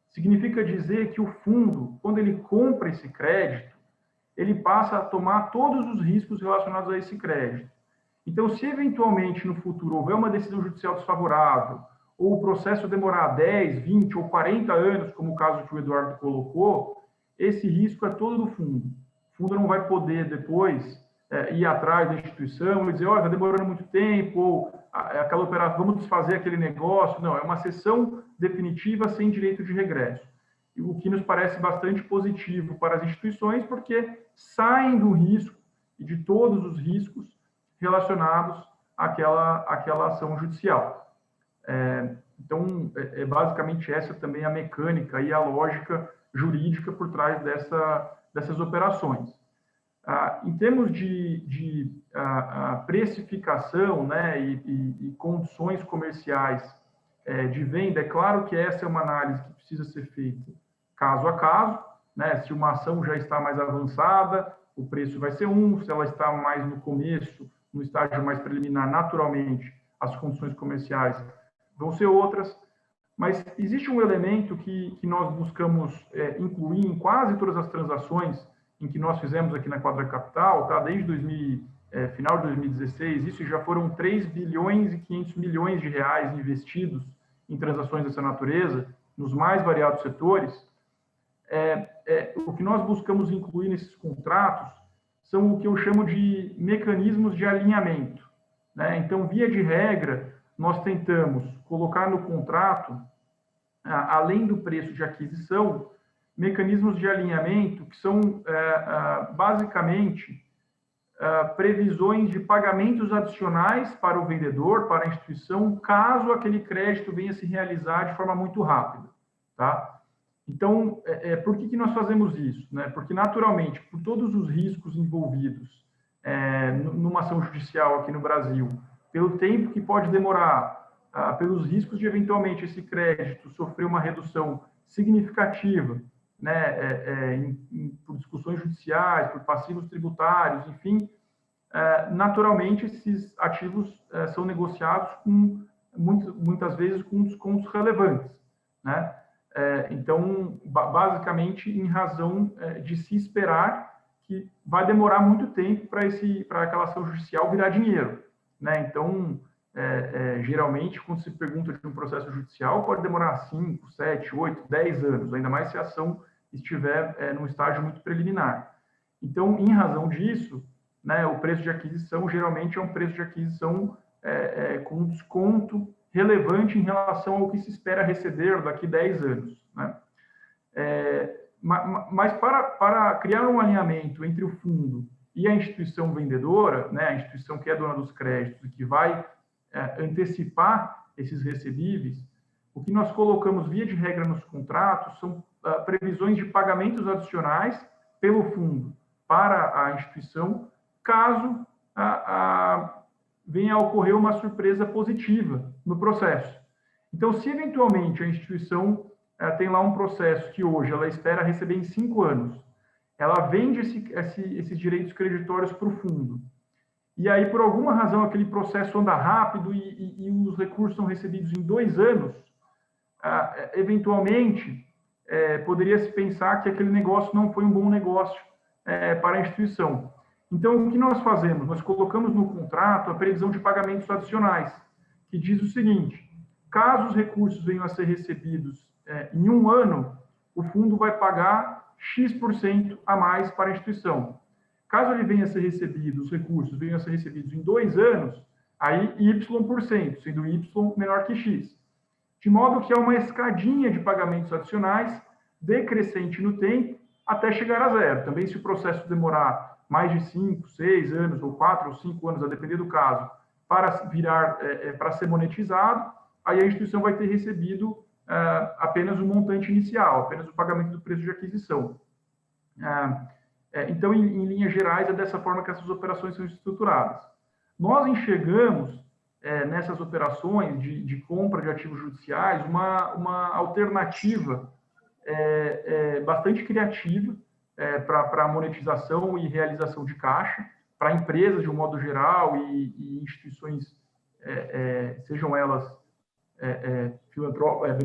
Significa dizer que o fundo, quando ele compra esse crédito, ele passa a tomar todos os riscos relacionados a esse crédito. Então, se eventualmente no futuro houver uma decisão judicial desfavorável, ou o processo demorar 10, 20 ou 40 anos, como o caso que o Eduardo colocou, esse risco é todo do fundo. O fundo não vai poder depois ir atrás da instituição e dizer, olha, está demorando muito tempo, ou aquela operação, vamos desfazer aquele negócio. Não, é uma cessão definitiva sem direito de regresso. O que nos parece bastante positivo para as instituições, porque saem do risco e de todos os riscos relacionados àquela ação judicial. Então, basicamente essa também a mecânica e a lógica jurídica por trás dessas operações. Em termos de precificação, né, e condições comerciais de venda, é claro que essa é uma análise que precisa ser feita caso a caso, né? Se uma ação já está mais avançada, o preço vai ser se ela está mais no começo, no estágio mais preliminar, naturalmente, as condições comerciais vão ser outras, mas existe um elemento que nós buscamos incluir em quase todas as transações em que nós fizemos aqui na Quadra Capital, tá? Desde final de 2016, isso já foram 3 bilhões e 500 milhões de reais investidos em transações dessa natureza, nos mais variados setores. O que nós buscamos incluir nesses contratos são o que eu chamo de mecanismos de alinhamento, né? Então, via de regra, nós tentamos colocar no contrato, além do preço de aquisição, mecanismos de alinhamento que são, basicamente, previsões de pagamentos adicionais para o vendedor, para a instituição, caso aquele crédito venha se realizar de forma muito rápida, tá? Então, por que nós fazemos isso? Né? Porque, naturalmente, por todos os riscos envolvidos numa ação judicial aqui no Brasil, pelo tempo que pode demorar, pelos riscos de, eventualmente, esse crédito sofrer uma redução significativa, né, por discussões judiciais, por passivos tributários, enfim, naturalmente, esses ativos são negociados muitas vezes com descontos relevantes, né? Então, basicamente, em razão de se esperar que vai demorar muito tempo para aquela ação judicial virar dinheiro, né? Então, geralmente, quando se pergunta de um processo judicial, pode demorar 5, 7, 8, 10 anos, ainda mais se a ação estiver num estágio muito preliminar. Então, em razão disso, né, o preço de aquisição geralmente é um preço de aquisição com um desconto relevante em relação ao que se espera receber daqui a 10 anos. Né? Mas para criar um alinhamento entre o fundo e a instituição vendedora, né, a instituição que é dona dos créditos e que vai antecipar esses recebíveis, o que nós colocamos via de regra nos contratos são previsões de pagamentos adicionais pelo fundo para a instituição, caso venha a ocorrer uma surpresa positiva no processo. Então, se eventualmente a instituição tem lá um processo que hoje ela espera receber em 5 anos, ela vende esses direitos creditórios para o fundo, e aí, por alguma razão, aquele processo anda rápido e os recursos são recebidos em 2 anos, eventualmente, poderia-se pensar que aquele negócio não foi um bom negócio para a instituição. Então, o que nós fazemos? Nós colocamos no contrato a previsão de pagamentos adicionais, que diz o seguinte: caso os recursos venham a ser recebidos em um ano, o fundo vai pagar X% a mais para a instituição. Caso ele venha a ser recebido, os recursos venham a ser recebidos em 2 anos, aí Y%, sendo Y menor que X. De modo que é uma escadinha de pagamentos adicionais decrescente no tempo até chegar a zero. Também, se o processo demorar mais de 5, 6 anos, ou 4 ou 5 anos, a depender do caso, para virar, para ser monetizado, aí a instituição vai ter recebido apenas o montante inicial, apenas o pagamento do preço de aquisição. Então, em linhas gerais, é dessa forma que essas operações são estruturadas. Nós enxergamos, nessas operações de compra de ativos judiciais, uma alternativa bastante criativa para a monetização e realização de caixa, para empresas de um modo geral e instituições, sejam elas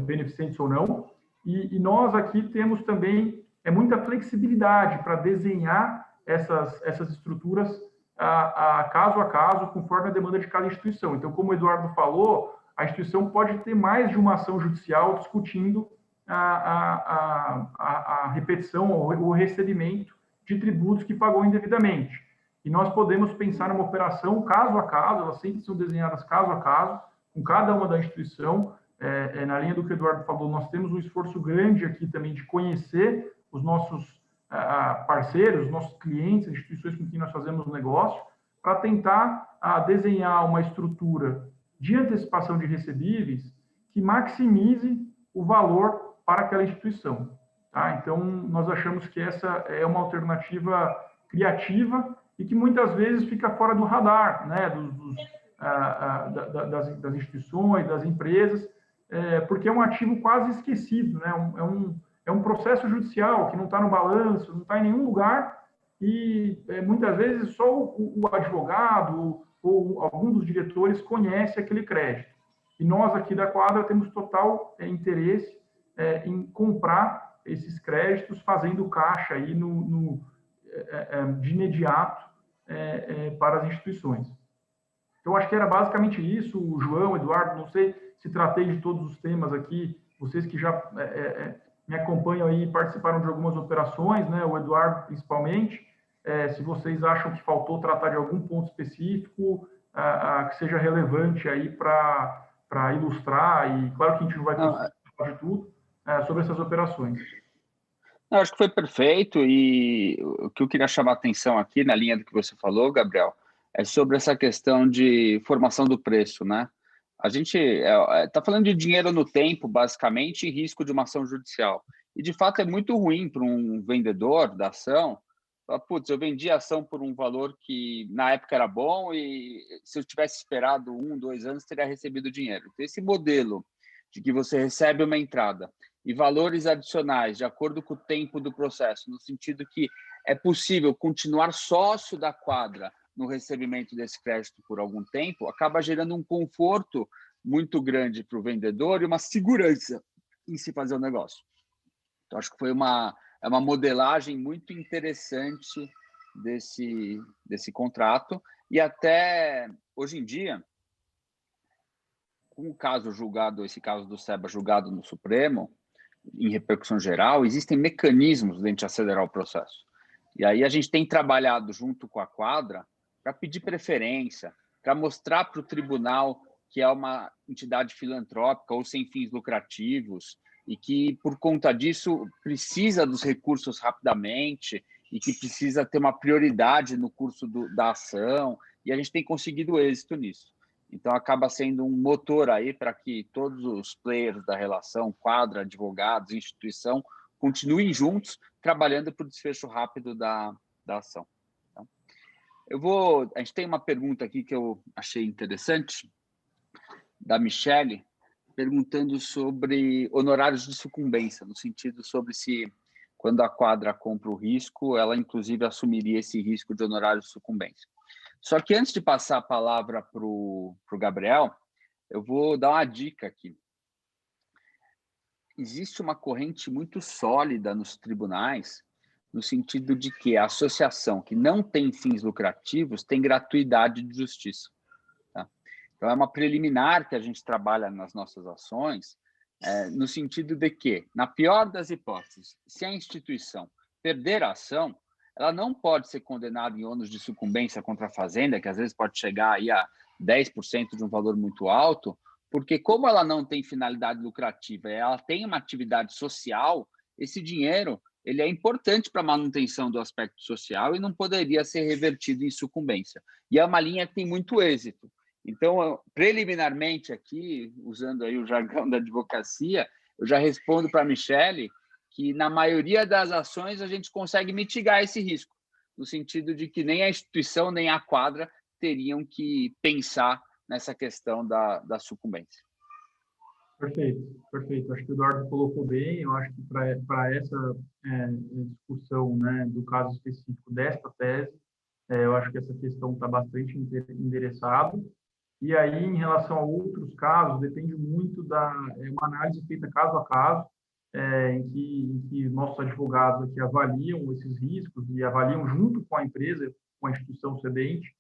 beneficentes ou não. E nós aqui temos também muita flexibilidade para desenhar essas estruturas caso a caso, conforme a demanda de cada instituição. Então, como o Eduardo falou, a instituição pode ter mais de uma ação judicial discutindo a repetição ou o recebimento de tributos que pagou indevidamente. E nós podemos pensar numa operação caso a caso, elas sempre são desenhadas caso a caso, com cada uma da instituição. Na linha do que o Eduardo falou, nós temos um esforço grande aqui também de conhecer os nossos parceiros, os nossos clientes, instituições com quem nós fazemos negócio, para tentar desenhar uma estrutura de antecipação de recebíveis que maximize o valor para aquela instituição. Tá? Então, nós achamos que essa é uma alternativa criativa e que muitas vezes fica fora do radar, né, das instituições, das empresas, porque é um ativo quase esquecido, né? É um processo judicial que não está no balanço, não está em nenhum lugar e muitas vezes só o advogado ou algum dos diretores conhece aquele crédito. E nós aqui da Quadra temos total interesse em comprar esses créditos, fazendo caixa aí de imediato para as instituições. Então, acho que era basicamente isso. O João, Eduardo, não sei se tratei de todos os temas aqui, vocês que já me acompanham aí e participaram de algumas operações, né? O Eduardo principalmente, se vocês acham que faltou tratar de algum ponto específico que seja relevante aí para ilustrar, e claro que a gente não vai conseguir falar de tudo, sobre essas operações. Eu acho que foi perfeito, e o que eu queria chamar a atenção aqui, na linha do que você falou, Gabriel, é sobre essa questão de formação do preço, né? A gente está falando de dinheiro no tempo, basicamente, e risco de uma ação judicial. E, de fato, é muito ruim para um vendedor da ação. Putz, eu vendi a ação por um valor que, na época, era bom e, se eu tivesse esperado 1, 2 anos, teria recebido dinheiro. Então, esse modelo de que você recebe uma entrada e valores adicionais de acordo com o tempo do processo, no sentido que é possível continuar sócio da Quadra no recebimento desse crédito por algum tempo, acaba gerando um conforto muito grande para o vendedor e uma segurança em se fazer o negócio. Então, acho que foi uma modelagem muito interessante desse contrato, e até hoje em dia, com o caso julgado, esse caso do SEBA julgado no Supremo, em repercussão geral, existem mecanismos de acelerar o processo. E aí a gente tem trabalhado junto com a Quadra para pedir preferência, para mostrar para o tribunal que é uma entidade filantrópica ou sem fins lucrativos e que, por conta disso, precisa dos recursos rapidamente e que precisa ter uma prioridade no curso da ação, e a gente tem conseguido êxito nisso. Então, acaba sendo um motor aí para que todos os players da relação, Quadra, advogados, instituição, continuem juntos, trabalhando para o desfecho rápido da ação. Então, a gente tem uma pergunta aqui que eu achei interessante, da Michele, perguntando sobre honorários de sucumbência, no sentido sobre se, quando a Quadra compra o risco, ela, inclusive, assumiria esse risco de honorários de sucumbência. Só que antes de passar a palavra para o Gabriel, eu vou dar uma dica aqui. Existe uma corrente muito sólida nos tribunais no sentido de que a associação que não tem fins lucrativos tem gratuidade de justiça. Tá? Então, é uma preliminar que a gente trabalha nas nossas ações, no sentido de que, na pior das hipóteses, se a instituição perder a ação, ela não pode ser condenada em ônus de sucumbência contra a fazenda, que às vezes pode chegar aí a 10% de um valor muito alto, porque como ela não tem finalidade lucrativa, ela tem uma atividade social, esse dinheiro ele é importante para a manutenção do aspecto social e não poderia ser revertido em sucumbência. E é uma linha que tem muito êxito. Então, preliminarmente aqui, usando aí o jargão da advocacia, eu já respondo para a Michele que, na maioria das ações, a gente consegue mitigar esse risco, no sentido de que nem a instituição, nem a quadra teriam que pensar nessa questão da sucumbência. Perfeito, perfeito. Acho que o Eduardo colocou bem. Eu acho que para essa discussão, né, do caso específico desta tese, eu acho que essa questão está bastante endereçada. E aí, em relação a outros casos, depende muito uma análise feita caso a caso, em que nossos advogados aqui avaliam esses riscos e avaliam junto com a empresa, com a instituição cedente,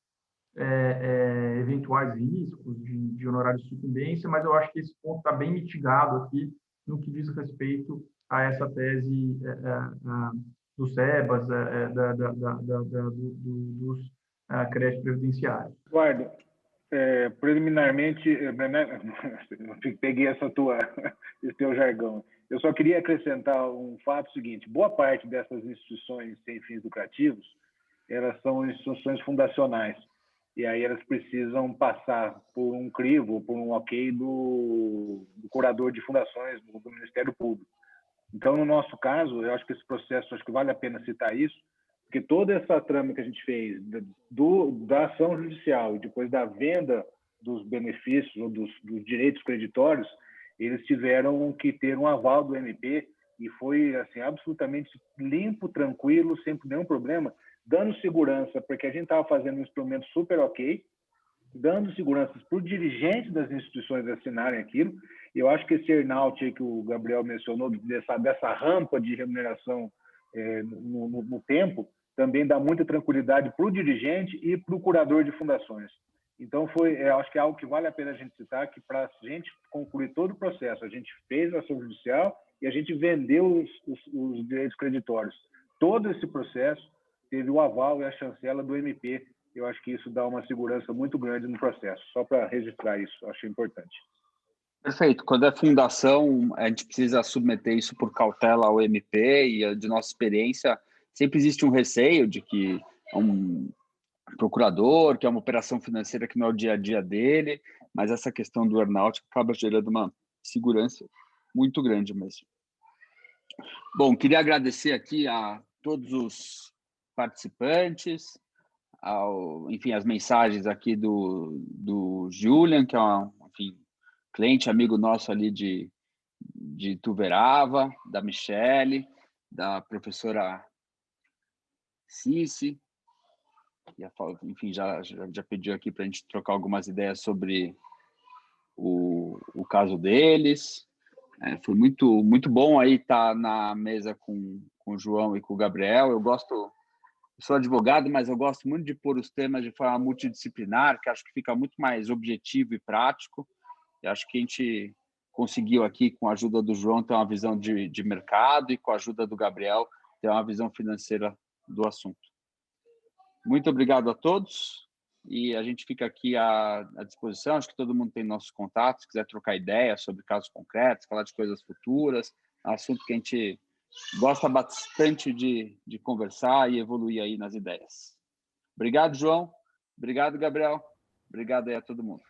eventuais riscos de honorários de sucumbência, mas eu acho que esse ponto está bem mitigado aqui no que diz respeito a essa tese do SEBAS, dos créditos previdenciários. Eduardo, preliminarmente, peguei esse teu jargão. Eu só queria acrescentar um fato seguinte: boa parte dessas instituições sem fins lucrativos, elas são instituições fundacionais. E aí elas precisam passar por um crivo, por um ok do curador de fundações do Ministério Público. Então, no nosso caso, eu acho que esse processo, acho que vale a pena citar isso, porque toda essa trama que a gente fez da ação judicial e depois da venda dos benefícios ou dos direitos creditórios, eles tiveram que ter um aval do MP e foi assim absolutamente limpo, tranquilo, sem nenhum problema, dando segurança, porque a gente estava fazendo um instrumento super ok, dando seguranças para os dirigentes das instituições assinarem aquilo. E eu acho que esse earnout aí que o Gabriel mencionou, dessa rampa de remuneração no tempo, também dá muita tranquilidade para o dirigente e para o curador de fundações. Então, acho que é algo que vale a pena a gente citar, que para a gente concluir todo o processo, a gente fez a ação judicial e a gente vendeu os direitos creditórios. Todo esse processo teve o aval e a chancela do MP. Eu acho que isso dá uma segurança muito grande no processo. Só para registrar isso, acho importante. Perfeito. Quando é fundação, a gente precisa submeter isso por cautela ao MP e, de nossa experiência, sempre existe um receio de que um procurador, que é uma operação financeira que não é o dia a dia dele, mas essa questão do earnout acaba gerando uma segurança muito grande mesmo. Bom, queria agradecer aqui a todos os participantes, enfim, as mensagens aqui do Julian, que é cliente, amigo nosso ali de Tuverava, da Michele, da professora Cici, enfim, já pediu aqui para a gente trocar algumas ideias sobre o caso deles. Foi muito, muito bom aí estar na mesa com o João e com o Gabriel. Eu sou advogado, mas eu gosto muito de pôr os temas de forma multidisciplinar, que acho que fica muito mais objetivo e prático. Eu acho que a gente conseguiu aqui, com a ajuda do João, ter uma visão de mercado e com a ajuda do Gabriel, ter uma visão financeira do assunto. Muito obrigado a todos e a gente fica aqui à disposição. Acho que todo mundo tem nossos contatos, se quiser trocar ideias sobre casos concretos, falar de coisas futuras, é um assunto que a gente gosta bastante de conversar e evoluir aí nas ideias. Obrigado, João. Obrigado, Gabriel. Obrigado aí a todo mundo.